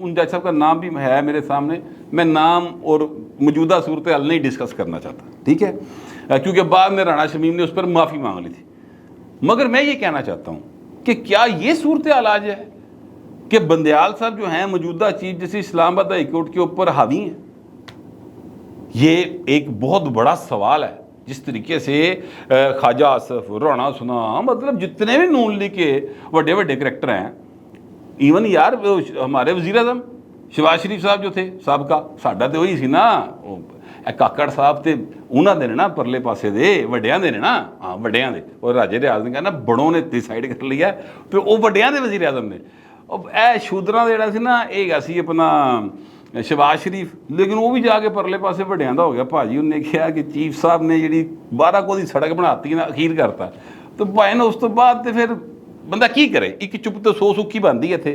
ان جج صاحب کا نام بھی ہے میرے سامنے, میں نام اور موجودہ صورتحال نہیں ڈسکس کرنا چاہتا, ٹھیک ہے, کیونکہ بعد میں رانا شمیم نے اس پر معافی مانگ لی تھی. مگر میں یہ کہنا چاہتا ہوں کہ کیا یہ صورتحال آج ہے کہ بندیال صاحب جو ہیں موجودہ چیف جسٹس اسلام آباد ہائی کورٹ کے اوپر حاوی ہیں؟ یہ ایک بہت بڑا سوال ہے. جس طریقے سے خواجہ آصف, رانا ثنا, مطلب جتنے بھی نون لیگ کے بڑے بڑے کریکٹر ہیں, ایون یار ہمارے وزیر اعظم شہباز شریف صاحب جو تھے سابقہ, ساڈا تو وہی سی نا, کاکڑ صاحب تے انہاں دے نا پرلے پاسے دے وڈیاں دے نا, ہاں وڈیاں دے, اور راجے ریاض نے کہنا بڑوں نے ڈیسائیڈ کر لیا پھر وہ وڈیاں دے وزیر اعظم نے. اے شودراں دا جڑا سی نا اے گا سی اپنا شہباز شریف, لیکن وہ بھی جا کے پرلے پاسے وڈیاں دا ہو گیا. بھاجی انہوں نے کہا کہ چیف صاحب نے جڑی 12 کو دی سڑک بناتی نا اخیر کرتا, تو بھائی نے اس تو بعد تے پھر بندہ کی کرے, ایک چپ تو 100 سکھی بندی ہے تھے.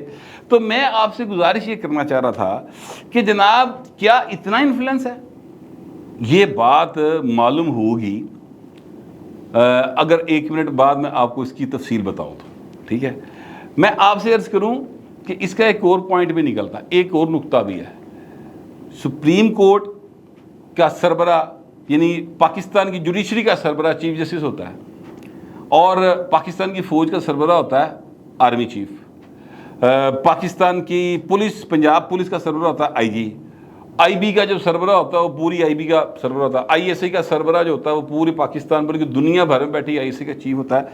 تو میں آپ سے گزارش یہ کرنا چاہ رہا تھا کہ جناب کیا اتنا انفلوئنس ہے؟ یہ بات معلوم ہوگی اگر 1 منٹ بعد میں آپ کو اس کی تفصیل بتاؤں تو, ٹھیک ہے. میں آپ سے عرض کروں کہ اس کا ایک اور پوائنٹ بھی نکلتا, ایک اور نقطہ بھی ہے. سپریم کورٹ کا سربراہ یعنی پاکستان کی جوڈیشری کا سربراہ چیف جسٹس ہوتا ہے, اور پاکستان کی فوج کا سربراہ ہوتا ہے آرمی چیف. پاکستان کی پولیس, پنجاب پولیس کا سربراہ ہوتا ہے آئی جی. آئی بی کا جو سربراہ ہوتا ہے وہ پوری آئی بی کا سربراہ ہوتا ہے. آئی ایس آئی کا سربراہ جو ہوتا ہے وہ پوری پاکستان بلکہ دنیا بھر میں بیٹھی آئی ایس آئی کا چیف ہوتا ہے.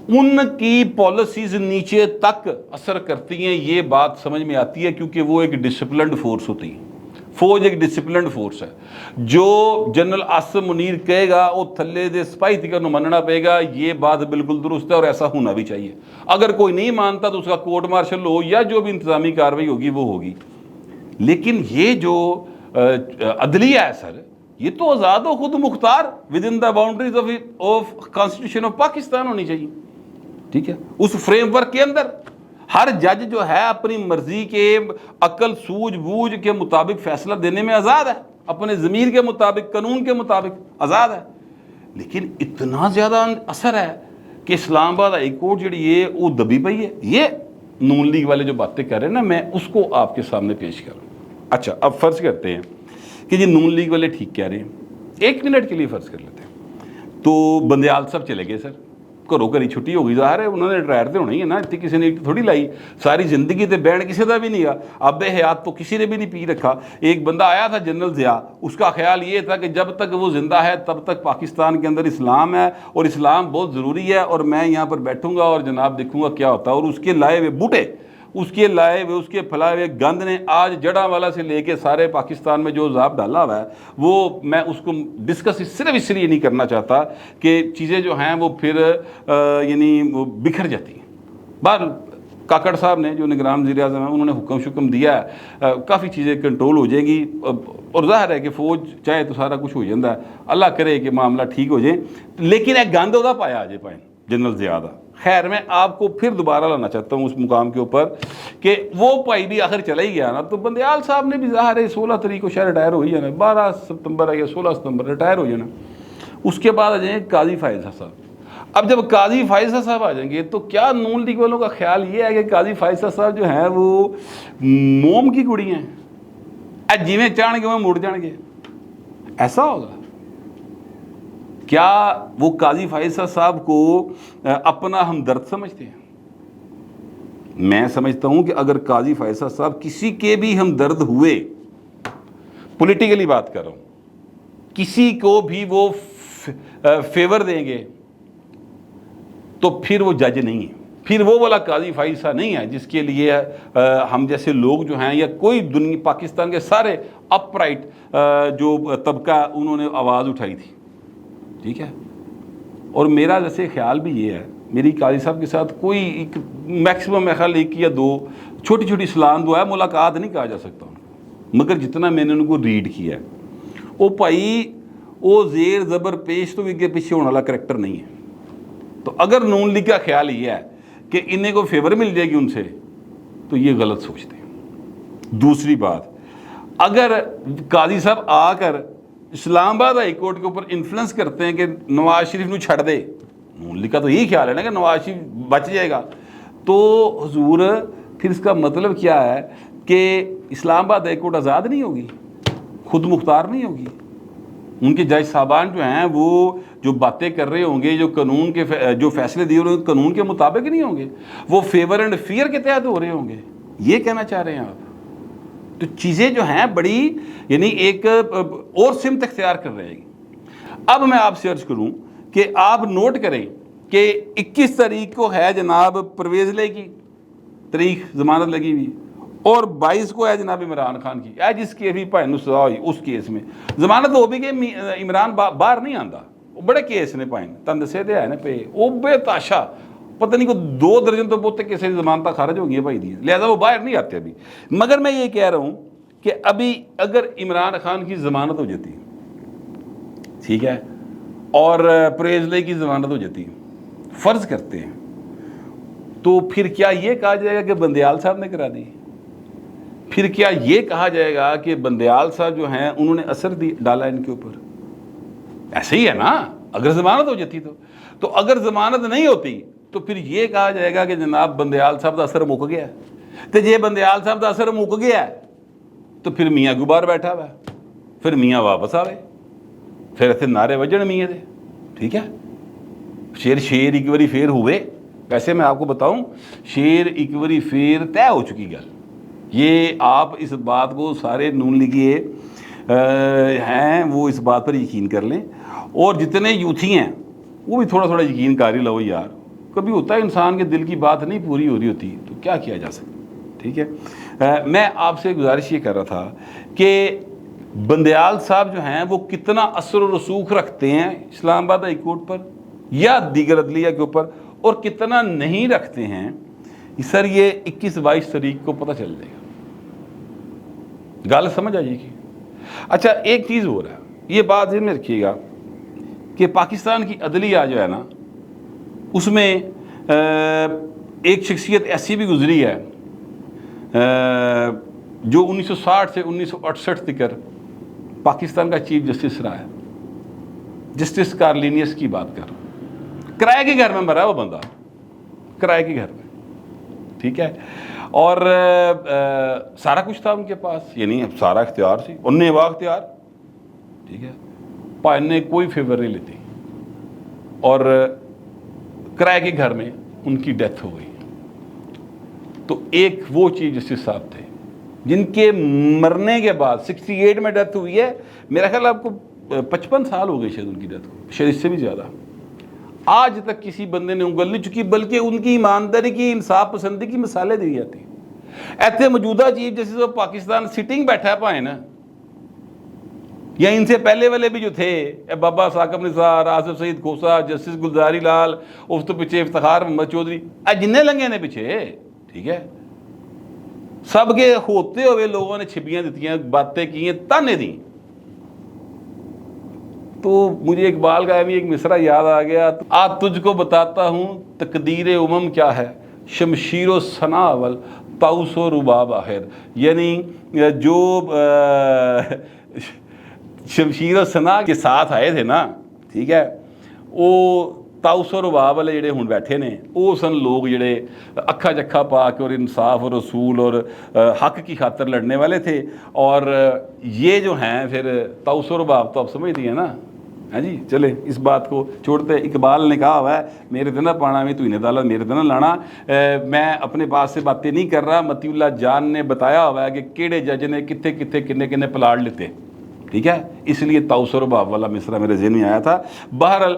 ان کی پالیسیز نیچے تک اثر کرتی ہیں, یہ بات سمجھ میں آتی ہے, کیونکہ وہ ایک ڈسپلنڈ فورس ہوتی ہے. فوج ایک ڈسپلنڈ فورس ہے. جو جنرل عاصم منیر کہے گا وہ تھلے دے سپاہی تھی کا مننا پے گا, یہ بات بالکل درست ہے اور ایسا ہونا بھی چاہیے. اگر کوئی نہیں مانتا تو اس کا کورٹ مارشل ہو یا جو بھی انتظامی کارروائی ہوگی وہ ہوگی. لیکن یہ جو عدلیہ ہے سر, یہ تو آزاد و خود مختار within the boundaries of constitution of Pakistan ہونی چاہیے, ٹھیک ہے. اس فریم ورک کے اندر ہر جج جو ہے اپنی مرضی کے عقل سوجھ بوجھ کے مطابق فیصلہ دینے میں آزاد ہے, اپنے ضمیر کے مطابق, قانون کے مطابق آزاد ہے. لیکن اتنا زیادہ اثر ہے کہ اسلام آباد ہائی کورٹ جڑی ہے وہ دبی پئی ہے. یہ نون لیگ والے جو باتیں کر رہے ہیں نا, میں اس کو آپ کے سامنے پیش کروں. اچھا, اب فرض کرتے ہیں کہ یہ نون لیگ والے ٹھیک کہہ رہے ہیں, 1 منٹ کے لیے فرض کر لیتے ہیں. تو بندیال صاحب چلے گئے سر, گھروں گھری چھٹی ہو گئی, ظاہر ہے انہوں نے ریٹائر تو ہونا ہی ہے نا, اتنی کسی نے تھوڑی لائی ساری زندگی تے بینڈ کسی کا بھی نہیں گا, آب حیات تو کسی نے بھی نہیں پی رکھا. ایک بندہ آیا تھا جنرل ضیاء, اس کا خیال یہ تھا کہ جب تک وہ زندہ ہے تب تک پاکستان کے اندر اسلام ہے اور اسلام بہت ضروری ہے, اور میں یہاں پر بیٹھوں گا اور جناب دیکھوں گا کیا ہوتا ہے. اور اس کے لائے ہوئے بوٹے, اس کے لائے ہوئے, اس کے پھیلائے ہوئے گند نے آج جڑاں والا سے لے کے سارے پاکستان میں جو عذاب ڈالا ہوا ہے, وہ میں اس کو ڈسکس صرف اس لیے نہیں کرنا چاہتا کہ چیزیں جو ہیں وہ پھر یعنی وہ بکھر جاتی ہیں. بہر کاکڑ صاحب نے جو نگران وزیر اعظم ہیں انہوں نے حکم شکم دیا ہے, کافی چیزیں کنٹرول ہو جائیں گی, اور ظاہر ہے کہ فوج چاہے تو سارا کچھ ہو جاتا ہے, اللہ کرے کہ معاملہ ٹھیک ہو جائے. لیکن ایک گند وہاں پایا آ جائے پائیں جنرل ضیاء دا. خیر میں آپ کو پھر دوبارہ لانا چاہتا ہوں اس مقام کے اوپر کہ وہ پائی بھی آخر چلا ہی گیا نا, تو بندیال صاحب نے بھی ظاہر ہے 16 تاریخ کو شاید ریٹائر ہو ہی جانا, 12 ستمبر ہے یا 16 ستمبر ریٹائر ہو جانا. اس کے بعد آ جائیں قاضی فائز صاحب. اب جب قاضی فائز صاحب آ جائیں گے تو کیا نون لیگ والوں کا خیال یہ ہے کہ قاضی فائز صاحب جو ہیں وہ موم کی کڑی ہیں, جیویں چاہن گے وہ مڑ جان گے, ایسا ہوگا؟ کیا وہ قاضی فائز صاحب کو اپنا ہمدرد سمجھتے ہیں؟ میں سمجھتا ہوں کہ اگر قاضی فائز صاحب کسی کے بھی ہمدرد ہوئے, پولیٹیکلی بات کر رہا ہوں, کسی کو بھی وہ فیور دیں گے تو پھر وہ جج نہیں ہے, پھر وہ والا قاضی فائز صاحب نہیں ہے جس کے لیے ہم جیسے لوگ جو ہیں یا کوئی دنیا پاکستان کے سارے اپ رائٹ جو طبقہ انہوں نے آواز اٹھائی تھی, ٹھیک ہے. اور میرا جیسے خیال بھی یہ ہے, میری قاضی صاحب کے ساتھ کوئی ایک میکسیمم میرا خیال 1 یا 2 چھوٹی چھوٹی سلام دعا ہے, ملاقات نہیں کہا جا سکتا ان کو, مگر جتنا میں نے ان کو ریڈ کیا ہے وہ بھائی وہ زیر زبر پیش تو اگے پیچھے ہونے والا کریکٹر نہیں ہے. تو اگر نون لیگ کا خیال یہ ہے کہ انہیں کو فیور مل جائے گی ان سے, تو یہ غلط سوچتے ہیں. دوسری بات, اگر قاضی صاحب آ کر اسلام آباد ہائی کورٹ کے اوپر انفلوئنس کرتے ہیں کہ نواز شریف نو چھڑ دے, نون لیگ کا تو یہی خیال ہے نا کہ نواز شریف بچ جائے گا, تو حضور پھر اس کا مطلب کیا ہے کہ اسلام آباد ہائی کورٹ آزاد نہیں ہوگی، خود مختار نہیں ہوگی، ان کے جج صاحبان جو ہیں وہ جو باتیں کر رہے ہوں گے، جو قانون کے جو فیصلے دیے ہوئے قانون کے مطابق نہیں ہوں گے، وہ فیور اینڈ فیئر کے تحت ہو رہے ہوں گے، یہ کہنا چاہ رہے ہیں آپ؟ تو چیزیں جو ہیں بڑی یعنی ایک اور سمت اختیار کر رہے ہیں۔ اب میں آپ سے عرض کروں کہ آپ نوٹ کریں کہ 21 تاریخ کو ہے جناب پرویز لے کی تاریخ ضمانت لگی ہوئی، اور 22 کو ہے جناب عمران خان کی، جس کی ابھی پہنو سزا ہوئی اس کیس میں ضمانت ہو بھی کہ عمران باہر نہیں آندا، وہ بڑے کیس نے پائن تن دسے دے ہے نا پہ وہ بے تاشا پتہ نہیں کو 2 درجن تو بہت کیسے ضمانتیں خارج ہو گئی بھائی دی، لہذا وہ باہر نہیں آتے ابھی۔ مگر میں یہ کہہ رہا ہوں کہ ابھی اگر عمران خان کی ضمانت ہو جاتی، ٹھیک ہے، اور پرویز لے کی ضمانت ہو جاتی، فرض کرتے ہیں، تو پھر کیا یہ کہا جائے گا کہ بندیال صاحب نے کرا دی؟ پھر کیا یہ کہا جائے گا کہ بندیال صاحب جو ہیں انہوں نے اثر ڈالا ان کے اوپر؟ ایسے ہی ہے نا، اگر ضمانت ہو جاتی تو اگر ضمانت نہیں ہوتی تو پھر یہ کہا جائے گا کہ جناب بندیال صاحب کا اثر مک گیا ہے، تو جے بندیال صاحب کا اثر مک گیا ہے تو پھر میاں گبار بیٹھا ہوا ہے، پھر میاں واپس آوے، پھر اتنے نعرے وجن میاں دے، ٹھیک ہے، شیر ایک باری پھر ہوئے۔ ویسے میں آپ کو بتاؤں شیر ایک باری پھر طے ہو چکی گل، یہ آپ اس بات کو سارے نون لیگی ہیں وہ اس بات پر یقین کر لیں، اور جتنے یوتھی ہیں وہ بھی تھوڑا تھوڑا یقین کر ہی لو یار، کبھی ہوتا ہے انسان کے دل کی بات نہیں پوری ہو رہی ہوتی تو کیا کیا جا سکتا، ٹھیک ہے۔ میں آپ سے گزارش یہ کر رہا تھا کہ بندیال صاحب جو ہیں وہ کتنا اثر و رسوخ رکھتے ہیں اسلام آباد ہائی کورٹ پر یا دیگر عدلیہ کے اوپر، اور کتنا نہیں رکھتے ہیں، سر یہ 21-22 تاریخ کو پتہ چل جائے گا، گل سمجھ آ جائے گی۔ اچھا ایک چیز ہو رہا ہے، یہ بات ذہن میں رکھیے گا کہ پاکستان کی عدلیہ جو ہے نا اس میں ایک شخصیت ایسی بھی گزری ہے جو 1960 سے 1968 تک پاکستان کا چیف جسٹس رہا ہے، جسٹس کارلینیس کی بات کر رہا ہوں، کرائے کے گھر میں مرا وہ بندہ، کرائے کے گھر میں، ٹھیک ہے، اور سارا کچھ تھا ان کے پاس، یعنی سارا اختیار سی، انہیں وا اختیار، ٹھیک ہے، پائن نے کوئی فیور نہیں لیتی، اور کرائے کے گھر میں ان کی ڈیتھ ہو گئی۔ تو ایک وہ چیف جسٹس صاحب تھے جن کے مرنے کے بعد 68 میں ڈیتھ ہوئی ہے، میرا خیال آپ کو 55 سال ہو گئے شاید ان کی ڈیتھ کو، شاید اس سے بھی زیادہ، آج تک کسی بندے نے انگل نہیں چکی، بلکہ ان کی ایمانداری کی، انصاف پسندی کی مثالیں دی جاتی ہیں۔ ایسے موجودہ chief justice of Pakistan sitting بیٹھا ہے پائے نا، یا ان سے پہلے والے بھی جو تھے، بابا ثاقب نثار، آصف سعید کھوسہ، جسٹس گلزاری لال، اس تو پیچھے افتخار محمد چودھری، جنہیں لنگے نے پیچھے، ٹھیک ہے، سب کے ہوتے ہوئے لوگوں نے چھپیاں دیتی ہیں، باتیں کی ہیں، تانے دی۔ تو مجھے اقبال کا بھی ایک مصرع یاد آ گیا، آج تجھ کو بتاتا ہوں تقدیر امم کیا ہے، شمشیر و ثنا اول طاؤس و رباب آخر، یعنی جو شمشیر و ثنا کے ساتھ آئے تھے نا، ٹھیک ہے، وہ طاؤس و رباب والے جڑے ہن بیٹھے نے، وہ سن لوگ جڑے اکھا چکھا پا کے اور انصاف اور رسول اور حق کی خاطر لڑنے والے تھے، اور یہ جو ہیں پھر طاؤس و رباب تو آپ سمجھتی ہیں نا، ہاں جی، چلے اس بات کو چھوڑتے۔ اقبال نے کہا ہوا ہے میرے دن پانا میں تو انہیں دالا میرے دن لانا، میں اپنے پاس سے باتیں نہیں کر رہا، متی اللہ جان نے بتایا ہوا ہے کہ کیڑے جج نے کتنے کتنے کنے کنے پلاٹ لیتے، ٹھیک ہے، اس لیے طاؤس و رباب والا مصرع میرے ذہن میں آیا تھا۔ بہرحال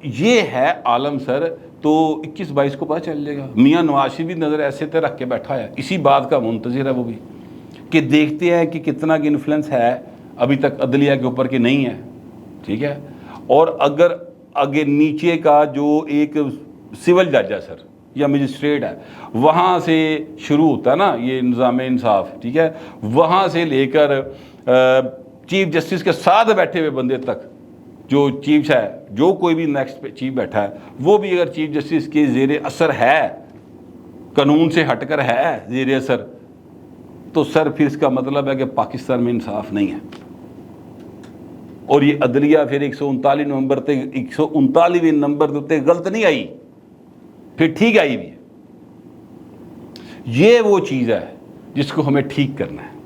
یہ ہے عالم سر، تو 21-22 کو پتہ چل جائے گا۔ میاں نواز شریف بھی نظر ایسے تے رکھ کے بیٹھا ہے، اسی بات کا منتظر ہے وہ بھی، کہ دیکھتے ہیں کہ کتنا کی انفلوئنس ہے ابھی تک عدلیہ کے اوپر کہ نہیں ہے، ٹھیک ہے، اور اگر آگے نیچے کا جو ایک سول جج ہے سر یا مجسٹریٹ ہے، وہاں سے شروع ہوتا ہے نا یہ نظام انصاف، ٹھیک ہے، وہاں سے لے کر چیف جسٹس کے ساتھ بیٹھے ہوئے بندے تک، جو چیف ہے، جو کوئی بھی نیکسٹ چیف بیٹھا ہے وہ بھی اگر چیف جسٹس کے زیر اثر ہے، قانون سے ہٹ کر ہے زیر اثر، تو سر پھر اس کا مطلب ہے کہ پاکستان میں انصاف نہیں ہے، اور یہ عدلیہ پھر 139 نومبر تے 139 نمبر تے غلط نہیں آئی، پھر ٹھیک آئی بھی ہے۔ یہ وہ چیز ہے جس کو ہمیں ٹھیک کرنا ہے،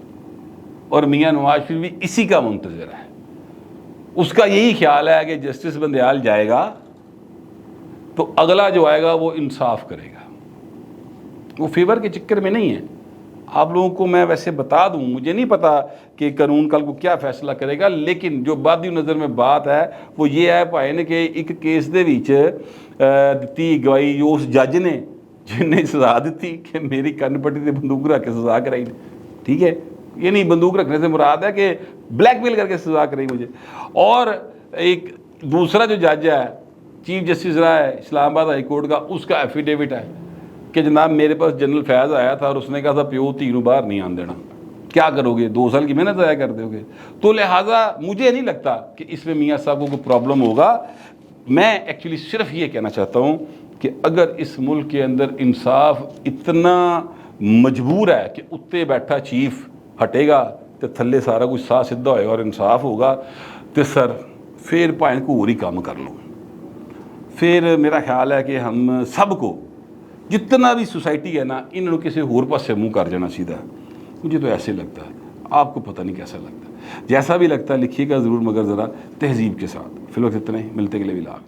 اور میاں نواز شریف بھی اسی کا منتظر ہے۔ اس کا یہی خیال ہے کہ جسٹس بندیال جائے گا تو اگلا جو آئے گا وہ انصاف کرے گا، وہ فیور کے چکر میں نہیں ہے۔ آپ لوگوں کو میں ویسے بتا دوں، مجھے نہیں پتا کہ قانون کل کو کیا فیصلہ کرے گا، لیکن جو بادی نظر میں بات ہے وہ یہ ہے بھائی نے کہ ایک کیس دے وچ دتی گواہی جو اس جج نے جن نے سزا دیتی کہ میری کن پٹی سے بندوق رکھ کے سزا کرائی، ٹھیک ہے، یہ نہیں بندوق رکھنے سے مراد ہے کہ بلیک میل کر کے سزا کرائی مجھے۔ اور ایک دوسرا جو جج ہے چیف جسٹس رہا ہے اسلام آباد ہائی کورٹ کا، اس کا ایفیڈیوٹ ہے کہ جناب میرے پاس جنرل فیض آیا تھا اور اس نے کہا تھا پیو تینوں باہر نہیں آن دینا، کیا کرو گے، 2 سال کی محنت ضائع کر دو گے۔ تو لہٰذا مجھے نہیں لگتا کہ اس میں میاں صاحب کو کوئی پرابلم ہوگا۔ میں ایکچولی صرف یہ کہنا چاہتا ہوں کہ اگر اس ملک کے اندر انصاف اتنا مجبور ہے کہ اتنے بیٹھا چیف ہٹے گا تو تھلے سارا کچھ سا سدھا ہوئے گا اور انصاف ہوگا تو سر پھر بھائیں کو اور ہی کام کر لو۔ پھر میرا خیال ہے کہ ہم سب کو جتنا بھی سوسائٹی ہے نا انہوں کسی اور پاس سے منہ کر جانا سیدھا، مجھے تو ایسے لگتا ہے، آپ کو پتہ نہیں کیسا لگتا ہے، جیسا بھی لگتا ہے لکھیے گا ضرور، مگر ذرا تہذیب کے ساتھ۔ فی الوقت اتنا ہی، ملتے کے لیے بھی لاکھ۔